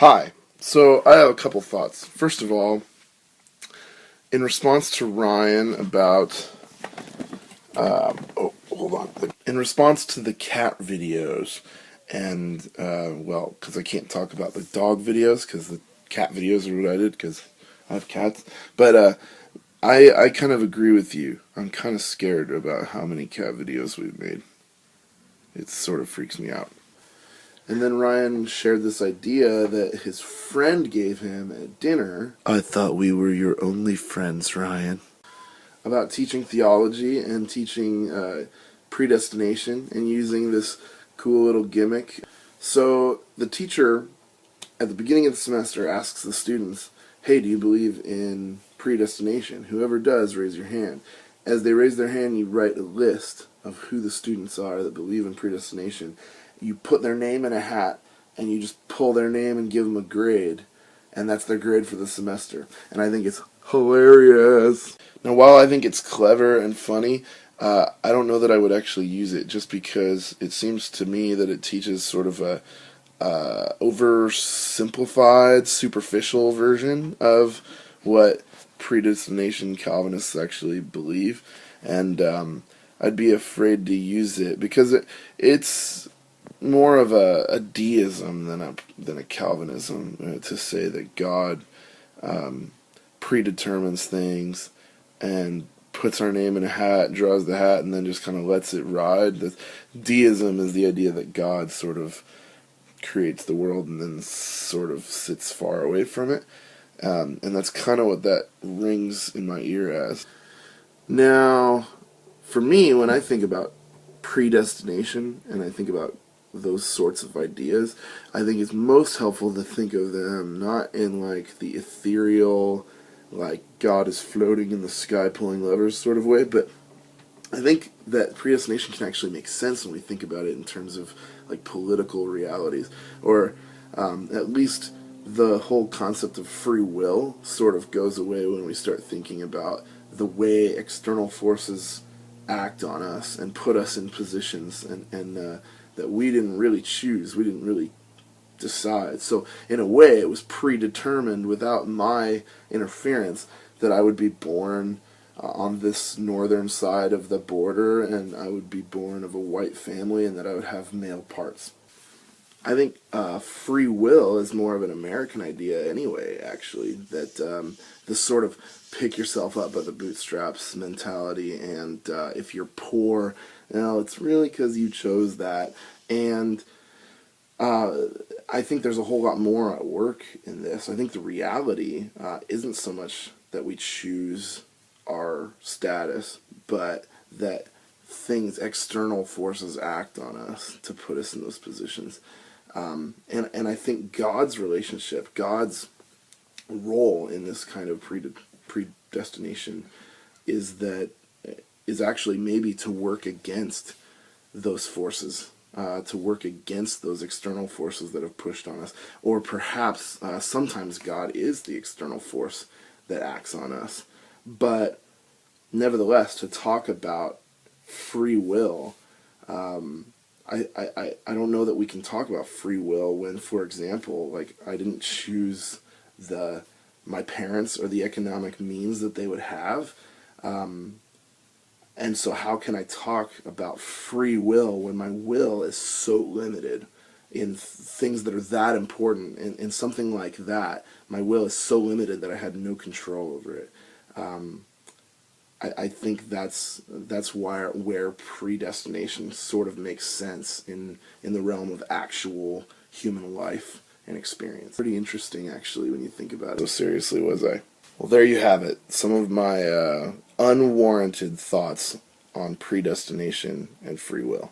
Hi. So I have a couple thoughts. First of all, in response to Ryan about, hold on. In response to the cat videos, and well, because I can't talk about the dog videos, because the cat videos are what I did, because I have cats. But I kind of agree with you. I'm kind of scared about how many cat videos we've made. It sort of freaks me out. And then Ryan shared this idea that his friend gave him at dinner. I thought we were your only friends, Ryan. About teaching theology and teaching predestination and using this cool little gimmick. So the teacher, at the beginning of the semester, asks the students, hey, do you believe in predestination? Whoever does, raise your hand. As they raise their hand, you write a list of who the students are that believe in predestination. You put their name in a hat, and you just pull their name and give them a grade, and that's their grade for the semester. And I think it's hilarious. Now, while I think it's clever and funny, I don't know that I would actually use it, just because it seems to me that it teaches sort of a oversimplified, superficial version of what predestination Calvinists actually believe, and I'd be afraid to use it because it's more of a deism than a Calvinism, to say that God predetermines things and puts our name in a hat, draws the hat, and then just kind of lets it ride. The deism is the idea that God sort of creates the world and then sort of sits far away from it. And that's kind of what that rings in my ear as. Now, for me, when I think about predestination and I think about those sorts of ideas, I think it's most helpful to think of them not in like the ethereal, like God is floating in the sky pulling levers sort of way, but I think that predestination can actually make sense when we think about it in terms of like political realities, or at least the whole concept of free will sort of goes away when we start thinking about the way external forces act on us and put us in positions and that we didn't really choose, we didn't really decide. So in a way it was predetermined without my interference that I would be born on this northern side of the border, and I would be born of a white family, and that I would have male parts. I think free will is more of an American idea anyway, actually, that this sort of pick yourself up by the bootstraps mentality, and if you're poor, it's really because you chose that. And I think there's a whole lot more at work in this. I think the reality isn't so much that we choose our status, but that external forces act on us to put us in those positions. And I think God's relationship, God's role in this kind of predestination is actually maybe to work against those forces, to work against those external forces that have pushed on us. Or perhaps sometimes God is the external force that acts on us. But nevertheless, to talk about free will, I don't know that we can talk about free will when, for example, like I didn't choose my parents or the economic means that they would have. And so how can I talk about free will when my will is so limited in things that are that important? In something like that, my will is so limited that I had no control over it. I think that's where predestination sort of makes sense in the realm of actual human life and experience. Pretty interesting, actually, when you think about it. So seriously was I. Well, there you have it. Some of my unwarranted thoughts on predestination and free will.